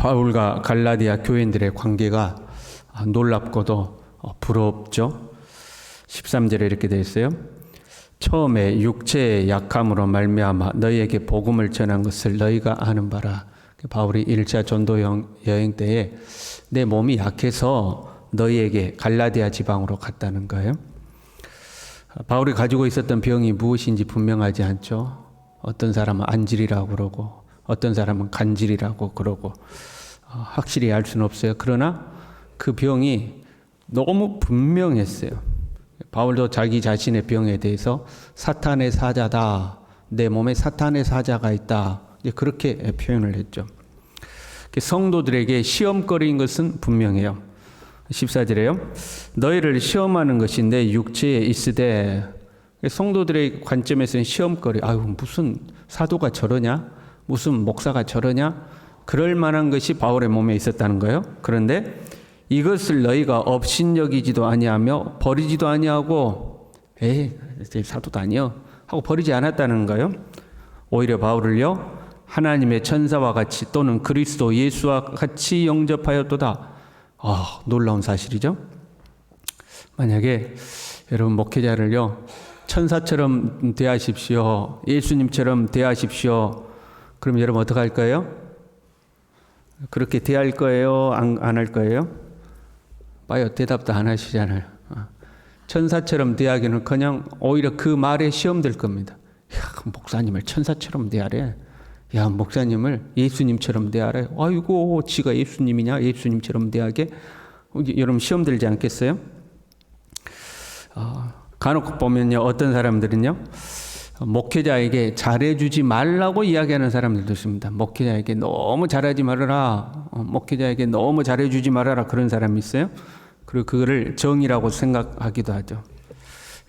바울과 갈라디아 교인들의 관계가 놀랍고도 부럽죠. 13절에 이렇게 되어 있어요. 처음에 육체의 약함으로 말미암아 너희에게 복음을 전한 것을 너희가 아는 바라. 바울이 1차 전도 여행 때에 내 몸이 약해서 너희에게 갈라디아 지방으로 갔다는 거예요. 바울이 가지고 있었던 병이 무엇인지 분명하지 않죠. 어떤 사람은 안질이라고 그러고 어떤 사람은 간질이라고 그러고 확실히 알 수는 없어요. 그러나 그 병이 너무 분명했어요. 바울도 자기 자신의 병에 대해서 사탄의 사자다. 내 몸에 사탄의 사자가 있다. 그렇게 표현을 했죠. 성도들에게 시험거리인 것은 분명해요. 14절에요. 너희를 시험하는 것이 내 육체에 있으되. 성도들의 관점에서는 시험거리. 무슨 사도가 저러냐? 무슨 목사가 저러냐? 그럴 만한 것이 바울의 몸에 있었다는 거예요. 그런데 이것을 너희가 업신여기지도 아니하며 버리지도 아니하고 사도도 아니요 하고 버리지 않았다는 거예요. 오히려 바울을요 하나님의 천사와 같이 또는 그리스도 예수와 같이 영접하였도다. 놀라운 사실이죠. 만약에 여러분 목회자를요 천사처럼 대하십시오, 예수님처럼 대하십시오. 그럼 여러분 어떻게 할 거예요? 그렇게 대할 거예요? 안 할 거예요? 봐요, 대답도 안 하시잖아요. 천사처럼 대하기는커녕 오히려 그 말에 시험될 겁니다. 목사님을 천사처럼 대하래. 목사님을 예수님처럼 대하래. 지가 예수님이냐? 예수님처럼 대하게? 여러분 시험 들지 않겠어요? 간혹 보면요, 어떤 사람들은요, 목회자에게 잘해주지 말라고 이야기하는 사람들도 있습니다. 목회자에게 너무 잘하지 말아라. 목회자에게 너무 잘해주지 말아라. 그런 사람이 있어요. 그리고 그거를 정의라고 생각하기도 하죠.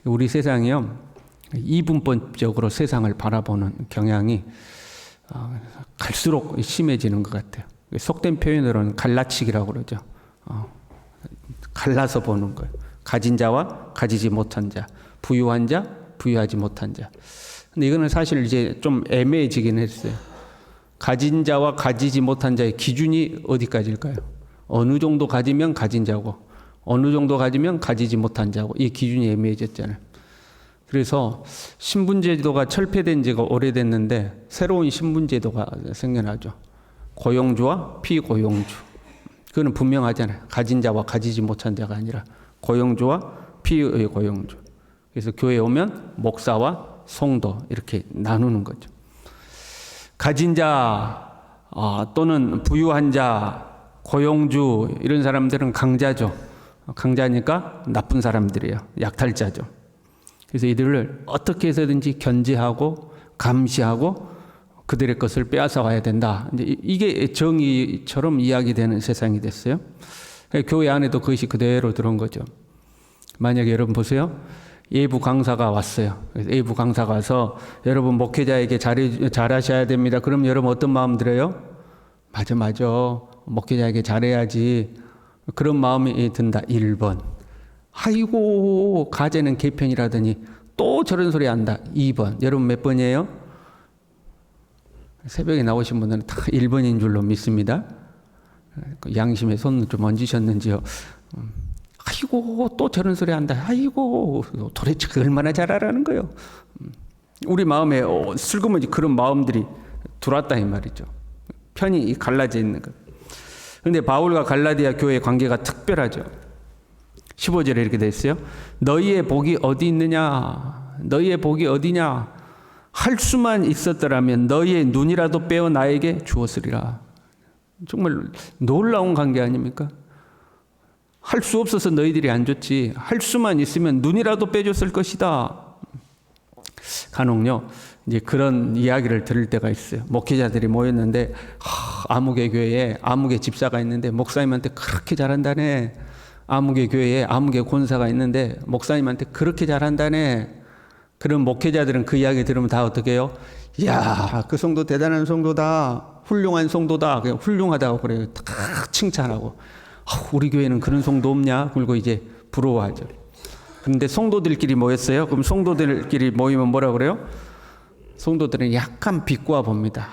우리 세상이요, 이분법적으로 세상을 바라보는 경향이 갈수록 심해지는 것 같아요. 속된 표현으로는 갈라치기라고 그러죠. 갈라서 보는 거예요. 가진 자와 가지지 못한 자, 부유한 자, 부유하지 못한 자. 근데 이거는 사실 이제 좀 애매해지긴 했어요. 가진 자와 가지지 못한 자의 기준이 어디까지일까요? 어느 정도 가지면 가진 자고, 어느 정도 가지면 가지지 못한 자고, 이 기준이 애매해졌잖아요. 그래서 신분제도가 철폐된 지가 오래됐는데 새로운 신분제도가 생겨나죠. 고용주와 피고용주. 그거는 분명하잖아요. 가진 자와 가지지 못한 자가 아니라 고용주와 피고용주. 그래서 교회에 오면 목사와 성도 이렇게 나누는 거죠. 가진 자 또는 부유한 자, 고용주 이런 사람들은 강자죠. 강자니까 나쁜 사람들이에요. 약탈자죠. 그래서 이들을 어떻게 해서든지 견제하고 감시하고 그들의 것을 빼앗아 와야 된다. 이제 이게 정의처럼 이야기되는 세상이 됐어요. 교회 안에도 그것이 그대로 들어온 거죠. 만약에 여러분 보세요. 예부 강사가 왔어요. 그래서 예부 강사가 와서 여러분 목회자에게 잘하셔야 됩니다. 그럼 여러분 어떤 마음 들어요? 맞아. 목회자에게 잘해야지. 그런 마음이 든다. 1번. 가재는 개편이라더니 또 저런 소리 한다. 2번. 여러분 몇 번이에요? 새벽에 나오신 분들은 다 1번인 줄로 믿습니다. 양심의 손을 좀 얹으셨는지요. 또 저런 소리 한다. 도대체 얼마나 잘하라는 거예요. 우리 마음에 슬그머니 그런 마음들이 들어왔다 이 말이죠. 편이 갈라져 있는 것. 그런데 바울과 갈라디아 교회의 관계가 특별하죠. 15절에 이렇게 돼 있어요. 너희의 복이 어디 있느냐? 너희의 복이 어디냐? 할 수만 있었더라면 너희의 눈이라도 빼어 나에게 주었으리라. 정말 놀라운 관계 아닙니까? 할 수 없어서 너희들이 안 줬지. 할 수만 있으면 눈이라도 빼줬을 것이다. 간혹요, 이제 그런 이야기를 들을 때가 있어요. 목회자들이 모였는데, 아무개 교회에 아무개 집사가 있는데, 목사님한테 그렇게 잘한다네. 아무개 교회에 아무개 권사가 있는데, 목사님한테 그렇게 잘한다네. 그런 목회자들은 그 이야기 들으면 다 어떻게 해요? 이야, 그 성도 대단한 성도다. 훌륭한 성도다. 그냥 훌륭하다고 그래요. 다 칭찬하고. 우리 교회는 그런 성도 없냐? 그리고 이제 부러워하죠. 그런데 성도들끼리 모였어요. 그럼 성도들끼리 모이면 뭐라 그래요? 성도들은 약간 비꼬아 봅니다.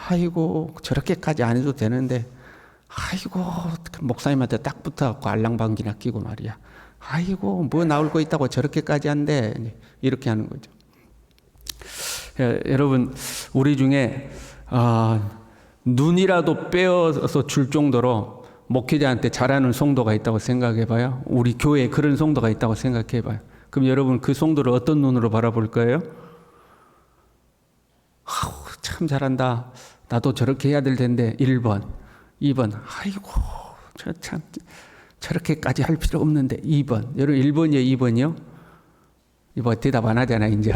저렇게까지 안 해도 되는데, 아이고, 목사님한테 딱 붙어갖고 알랑방귀나 끼고 말이야. 아이고, 뭐 나올 거 있다고 저렇게까지 한대. 이렇게 하는 거죠. 여러분, 우리 중에 눈이라도 빼어서 줄 정도로 목회자한테 잘하는 성도가 있다고 생각해봐요. 우리 교회에 그런 성도가 있다고 생각해봐요. 그럼 여러분 그 성도를 어떤 눈으로 바라볼 거예요? 참 잘한다. 나도 저렇게 해야 될 텐데. 1번, 2번. 아이고, 참 저렇게까지 할 필요 없는데. 2번. 여러분 1번이요, 2번이요? 이거 대답 안 하잖아 이제.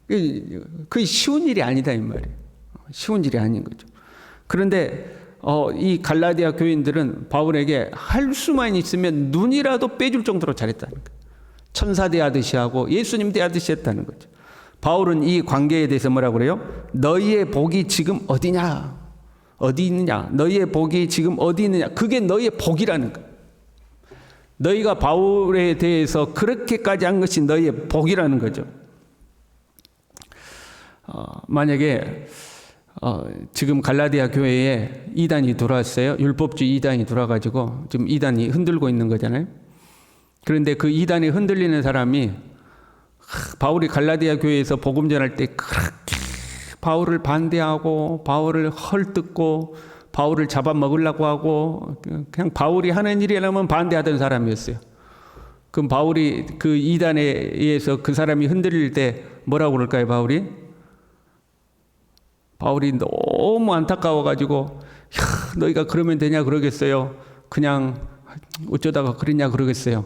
그게 쉬운 일이 아니다 이 말이에요. 쉬운 일이 아닌 거죠. 그런데 이 갈라디아 교인들은 바울에게 할 수만 있으면 눈이라도 빼줄 정도로 잘했다는 거예요. 천사 대하듯이 하고 예수님 대하듯이 했다는 거죠. 바울은 이 관계에 대해서 뭐라고 그래요? 너희의 복이 지금 어디냐? 어디 있느냐? 너희의 복이 지금 어디 있느냐? 그게 너희의 복이라는 거예요. 너희가 바울에 대해서 그렇게까지 한 것이 너희의 복이라는 거죠. 만약에 지금 갈라디아 교회에 이단이 들어왔어요. 율법주의 이단이 들어와가지고 지금 이단이 흔들고 있는 거잖아요. 그런데 그 이단이 흔들리는 사람이 바울이 갈라디아 교회에서 복음 전할 때 그렇게 바울을 반대하고 바울을 헐뜯고 바울을 잡아먹으려고 하고 그냥 바울이 하는 일이라면 반대하던 사람이었어요. 그럼 바울이 그 이단에 의해서 그 사람이 흔들릴 때 뭐라고 그럴까요? 바울이 너무 안타까워가지고 너희가 그러면 되냐 그러겠어요. 그냥 어쩌다가 그랬냐 그러겠어요.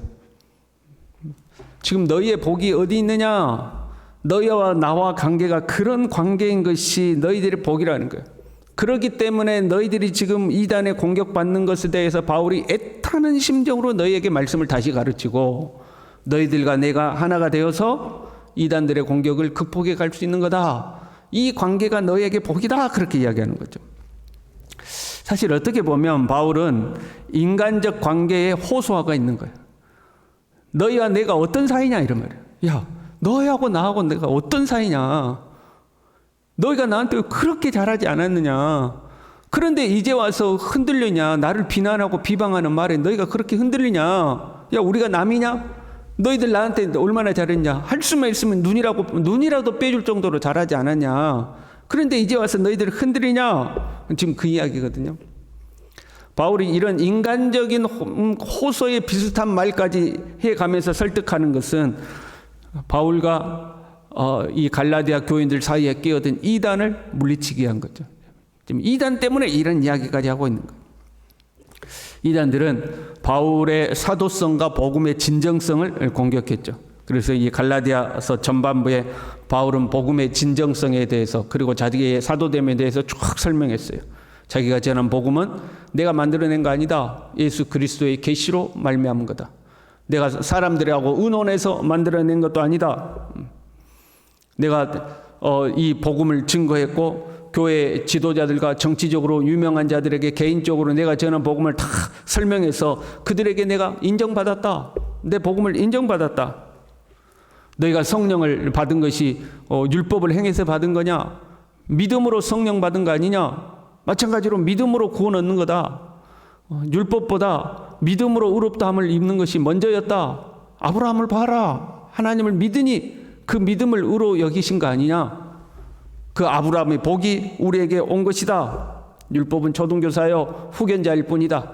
지금 너희의 복이 어디 있느냐? 너희와 나와 관계가 그런 관계인 것이 너희들의 복이라는 거예요. 그렇기 때문에 너희들이 지금 이단에 공격받는 것에 대해서 바울이 애타는 심정으로 너희에게 말씀을 다시 가르치고 너희들과 내가 하나가 되어서 이단들의 공격을 극복해 갈 수 있는 거다. 이 관계가 너희에게 복이다. 그렇게 이야기하는 거죠. 사실 어떻게 보면 바울은 인간적 관계에 호소화가 있는 거예요. 너희와 내가 어떤 사이냐 이런 말이에요. 야, 너희하고 나하고 내가 어떤 사이냐. 너희가 나한테 그렇게 잘하지 않았느냐. 그런데 이제 와서 흔들리냐. 나를 비난하고 비방하는 말에 너희가 그렇게 흔들리냐. 야, 우리가 남이냐? 너희들 나한테 얼마나 잘했냐. 할 수만 있으면 눈이라도 빼줄 정도로 잘하지 않았냐. 그런데 이제 와서 너희들 흔들리냐. 지금 그 이야기거든요. 바울이 이런 인간적인 호소에 비슷한 말까지 해가면서 설득하는 것은 바울과 이 갈라디아 교인들 사이에 끼어든 이단을 물리치기 위한 거죠. 지금 이단 때문에 이런 이야기까지 하고 있는 거예요. 이단들은 바울의 사도성과 복음의 진정성을 공격했죠. 그래서 이 갈라디아서 전반부에 바울은 복음의 진정성에 대해서 그리고 자기의 사도됨에 대해서 쭉 설명했어요. 자기가 전한 복음은 내가 만들어낸 거 아니다. 예수 그리스도의 계시로 말미암은 거다. 내가 사람들하고 의논해서 만들어낸 것도 아니다. 내가 이 복음을 증거했고 교회 지도자들과 정치적으로 유명한 자들에게 개인적으로 내가 전한 복음을 다 설명해서 그들에게 내가 인정받았다. 내 복음을 인정받았다. 너희가 성령을 받은 것이 율법을 행해서 받은 거냐? 믿음으로 성령 받은 거 아니냐? 마찬가지로 믿음으로 구원 얻는 거다. 율법보다 믿음으로 의롭다함을 입는 것이 먼저였다. 아브라함을 봐라. 하나님을 믿으니 그 믿음을 의로 여기신 거 아니냐? 그 아브라함의 복이 우리에게 온 것이다. 율법은 초등교사요 후견자일 뿐이다.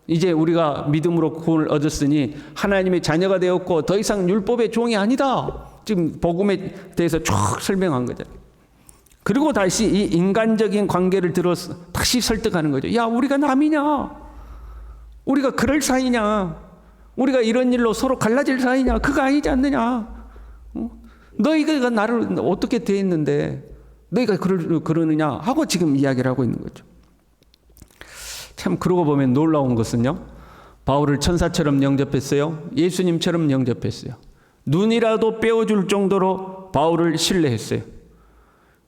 이제 우리가 믿음으로 구원을 얻었으니 하나님의 자녀가 되었고 더 이상 율법의 종이 아니다. 지금 복음에 대해서 쭉 설명한 거잖아요. 그리고 다시 이 인간적인 관계를 들어서 다시 설득하는 거죠. 야, 우리가 남이냐? 우리가 그럴 사이냐? 우리가 이런 일로 서로 갈라질 사이냐? 그거 아니지 않느냐? 너희가 나를 어떻게 대했는데 너희가 그러느냐? 하고 지금 이야기를 하고 있는 거죠. 참 그러고 보면 놀라운 것은요. 바울을 천사처럼 영접했어요. 예수님처럼 영접했어요. 눈이라도 빼어줄 정도로 바울을 신뢰했어요.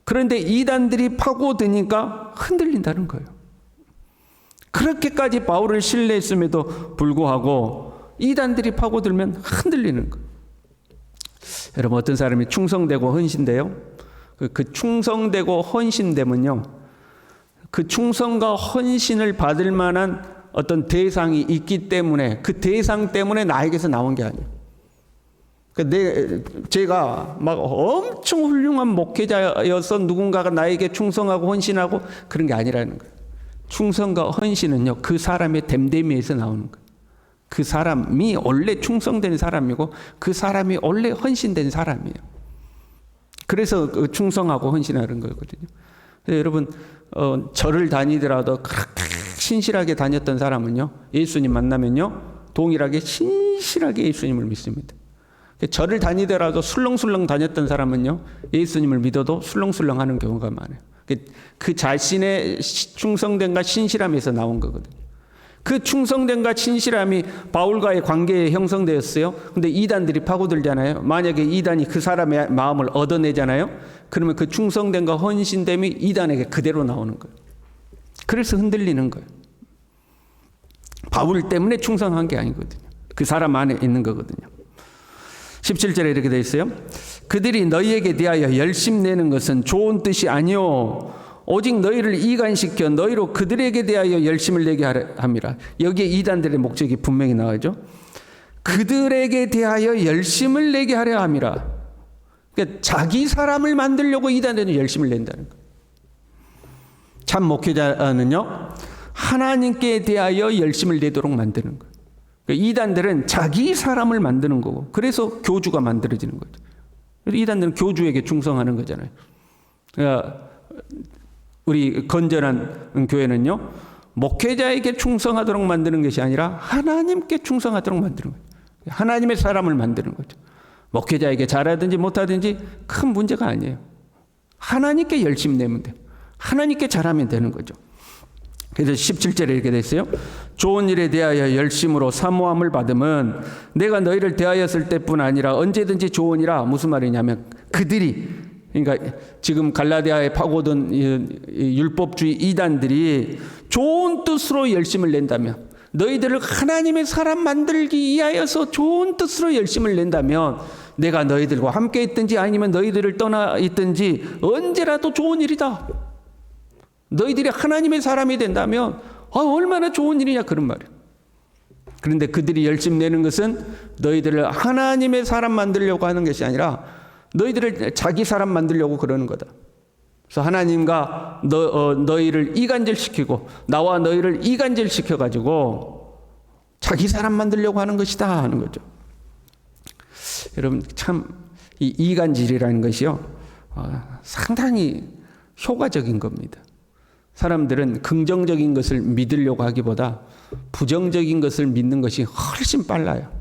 그런데 이단들이 파고드니까 흔들린다는 거예요. 그렇게까지 바울을 신뢰했음에도 불구하고 이단들이 파고들면 흔들리는 거예요. 여러분 어떤 사람이 충성되고 헌신돼요? 그 충성되고 헌신되면요. 그 충성과 헌신을 받을 만한 어떤 대상이 있기 때문에 그 대상 때문에 나에게서 나온 게 아니에요. 제가 막 엄청 훌륭한 목회자여서 누군가가 나에게 충성하고 헌신하고 그런 게 아니라는 거예요. 충성과 헌신은요, 그 사람의 됨됨이에서 나오는 거예요. 그 사람이 원래 충성된 사람이고 그 사람이 원래 헌신된 사람이에요. 그래서 그 충성하고 헌신하는 거거든요. 여러분, 절을 다니더라도 그렇게 신실하게 다녔던 사람은요, 예수님 만나면요, 동일하게 신실하게 예수님을 믿습니다. 절을 다니더라도 술렁술렁 다녔던 사람은요, 예수님을 믿어도 술렁술렁 하는 경우가 많아요. 그 자신의 충성됨과 신실함에서 나온 거거든요. 그 충성됨과 신실함이 바울과의 관계에 형성되었어요. 근데 이단들이 파고들잖아요. 만약에 이단이 그 사람의 마음을 얻어내잖아요. 그러면 그 충성됨과 헌신됨이 이단에게 그대로 나오는 거예요. 그래서 흔들리는 거예요. 바울 때문에 충성한 게 아니거든요. 그 사람 안에 있는 거거든요. 17절에 이렇게 되어 있어요. 그들이 너희에게 대하여 열심 내는 것은 좋은 뜻이 아니요 오직 너희를 이간시켜 너희로 그들에게 대하여 열심을 내게 함이라. 여기에 이단들의 목적이 분명히 나와죠. 그들에게 대하여 열심을 내게 하려 함이라. 그러니까 자기 사람을 만들려고 이단들은 열심을 낸다는 거예요. 참 목회자는요, 하나님께 대하여 열심을 내도록 만드는 거예요. 그러니까 이단들은 자기 사람을 만드는 거고, 그래서 교주가 만들어지는 거죠. 그래서 이단들은 교주에게 충성하는 거잖아요. 그러니까 우리 건전한 교회는요, 목회자에게 충성하도록 만드는 것이 아니라 하나님께 충성하도록 만드는 거예요. 하나님의 사람을 만드는 거죠. 목회자에게 잘하든지 못하든지 큰 문제가 아니에요. 하나님께 열심히 내면 돼요. 하나님께 잘하면 되는 거죠. 그래서 17절에 이렇게 돼 있어요. 좋은 일에 대하여 열심으로 사모함을 받으면 내가 너희를 대하였을 때뿐 아니라 언제든지 좋으니라. 무슨 말이냐면 그들이, 그러니까 지금 갈라디아에 파고든 율법주의 이단들이 좋은 뜻으로 열심을 낸다면, 너희들을 하나님의 사람 만들기 위하여서 좋은 뜻으로 열심을 낸다면 내가 너희들과 함께 있든지 아니면 너희들을 떠나 있든지 언제라도 좋은 일이다. 너희들이 하나님의 사람이 된다면 얼마나 좋은 일이냐, 그런 말이에요. 그런데 그들이 열심 내는 것은 너희들을 하나님의 사람 만들려고 하는 것이 아니라 너희들을 자기 사람 만들려고 그러는 거다. 그래서 하나님과 너희를 이간질시키고 나와 너희를 이간질시켜가지고 자기 사람 만들려고 하는 것이다 하는 거죠. 여러분, 참 이 이간질이라는 것이요, 상당히 효과적인 겁니다. 사람들은 긍정적인 것을 믿으려고 하기보다 부정적인 것을 믿는 것이 훨씬 빨라요.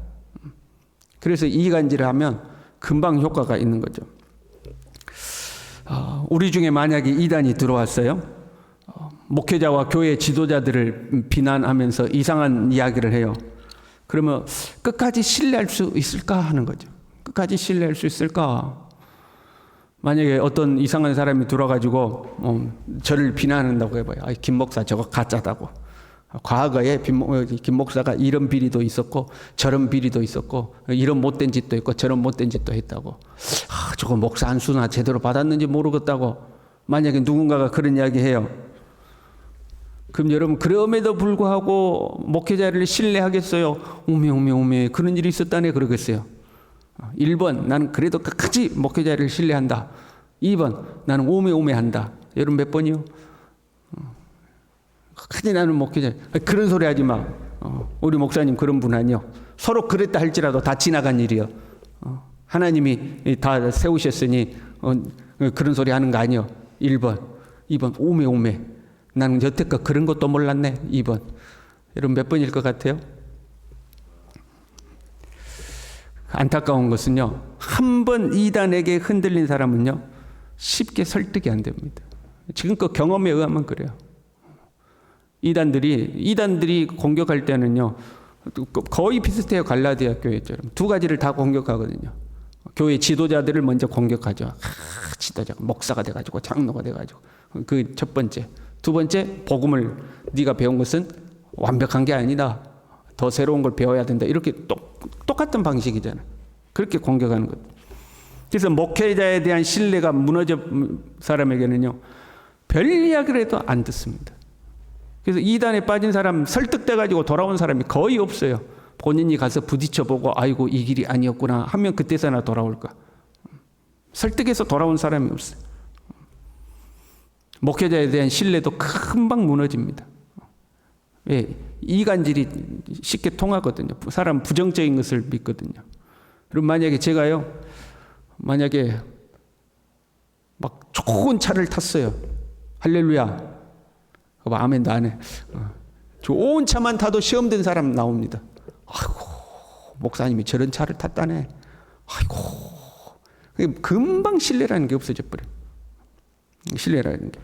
그래서 이간질을 하면 금방 효과가 있는 거죠. 우리 중에 만약에 이단이 들어왔어요. 목회자와 교회 지도자들을 비난하면서 이상한 이야기를 해요. 그러면 끝까지 신뢰할 수 있을까 하는 거죠. 끝까지 신뢰할 수 있을까? 만약에 어떤 이상한 사람이 들어와가지고 저를 비난한다고 해봐요. 김 목사 저거 가짜다고. 과거에 김 목사가 이런 비리도 있었고 저런 비리도 있었고 이런 못된 짓도 있고 저런 못된 짓도 했다고. 저거 목사 안수나 제대로 받았는지 모르겠다고 만약에 누군가가 그런 이야기 해요. 그럼 여러분, 그럼에도 불구하고 목회자를 신뢰하겠어요? 오메 그런 일이 있었다네 그러겠어요. 1번, 나는 그래도 끝까지 목회자를 신뢰한다. 2번, 나는 오메 한다. 여러분 몇 번이요? 끝까지 나는 목회자. 그런 소리 하지 마. 우리 목사님 그런 분 아니요. 서로 그랬다 할지라도 다 지나간 일이요. 하나님이 다 세우셨으니 그런 소리 하는 거 아니요. 1번, 2번 오메. 나는 여태껏 그런 것도 몰랐네. 2번. 여러분 몇 번일 것 같아요? 안타까운 것은요, 한 번 이단에게 흔들린 사람은요 쉽게 설득이 안 됩니다. 지금껏 경험에 의하면 그래요. 이단들이 공격할 때는요 거의 비슷해요. 갈라디아 교회처럼 두 가지를 다 공격하거든요. 교회 지도자들을 먼저 공격하죠. 지도자가 목사가 돼가지고 장로가 돼가지고. 그 첫 번째. 두 번째, 복음을 네가 배운 것은 완벽한 게 아니다. 더 새로운 걸 배워야 된다. 이렇게 똑같은 방식이잖아요. 그렇게 공격하는 것. 그래서 목회자에 대한 신뢰가 무너져 사람에게는요, 별 이야기를 해도 안 듣습니다. 그래서 이단에 빠진 사람 설득돼가지고 돌아온 사람이 거의 없어요. 본인이 가서 부딪혀보고 아이고 이 길이 아니었구나 하면 그때서나 돌아올까. 설득해서 돌아온 사람이 없어요. 목회자에 대한 신뢰도 금방 무너집니다. 왜? 이간질이 쉽게 통하거든요. 사람 부정적인 것을 믿거든요. 그럼 만약에 제가요, 만약에 막 좋은 차를 탔어요. 할렐루야. 아멘도 안 해. 좋은 차만 타도 시험된 사람 나옵니다. 아이고, 목사님이 저런 차를 탔다네. 아이고. 금방 신뢰라는 게 없어져 버려요. 신뢰라는 게.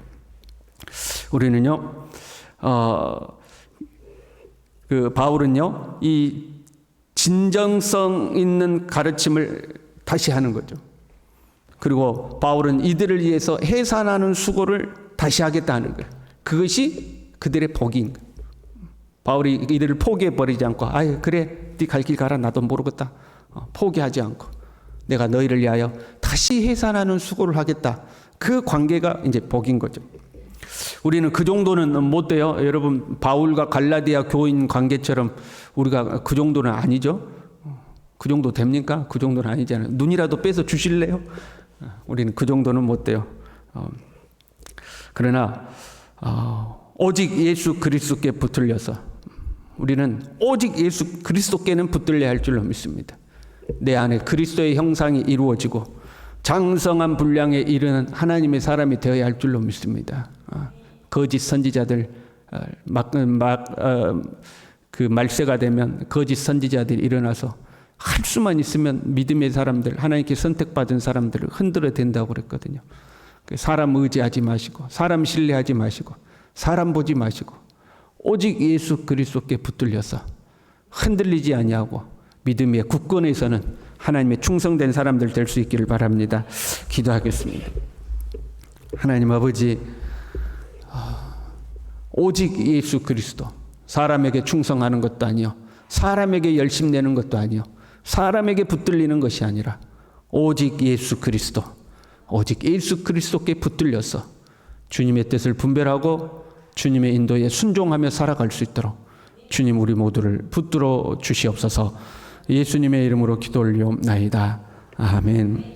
우리는요, 바울은요, 이 진정성 있는 가르침을 다시 하는 거죠. 그리고 바울은 이들을 위해서 해산하는 수고를 다시 하겠다는 거예요. 그것이 그들의 복인 거예요. 바울이 이들을 포기해버리지 않고, 아유, 그래, 네 갈 길 가라, 나도 모르겠다. 포기하지 않고, 내가 너희를 위하여 다시 해산하는 수고를 하겠다. 그 관계가 이제 복인 거죠. 우리는 그 정도는 못 돼요. 여러분, 바울과 갈라디아 교인 관계처럼 우리가 그 정도는 아니죠. 그 정도 됩니까? 그 정도는 아니잖아요. 눈이라도 빼서 주실래요? 우리는 그 정도는 못 돼요. 그러나 오직 예수 그리스도께 붙들려서 우리는 오직 예수 그리스도께는 붙들려야 할 줄로 믿습니다. 내 안에 그리스도의 형상이 이루어지고 장성한 분량에 이르는 하나님의 사람이 되어야 할 줄로 믿습니다. 거짓 선지자들 그 말세가 되면 거짓 선지자들이 일어나서 할 수만 있으면 믿음의 사람들, 하나님께 선택받은 사람들을 흔들어 댄다고 그랬거든요. 사람 의지하지 마시고, 사람 신뢰하지 마시고, 사람 보지 마시고, 오직 예수 그리스도께 붙들려서 흔들리지 아니하고 믿음의 굳건에서는 하나님의 충성된 사람들 될 수 있기를 바랍니다. 기도하겠습니다. 하나님 아버지, 오직 예수 그리스도, 사람에게 충성하는 것도 아니요, 사람에게 열심 내는 것도 아니요, 사람에게 붙들리는 것이 아니라 오직 예수 그리스도, 오직 예수 그리스도께 붙들려서 주님의 뜻을 분별하고 주님의 인도에 순종하며 살아갈 수 있도록 주님 우리 모두를 붙들어 주시옵소서. 예수님의 이름으로 기도 올리옵나이다. 아멘.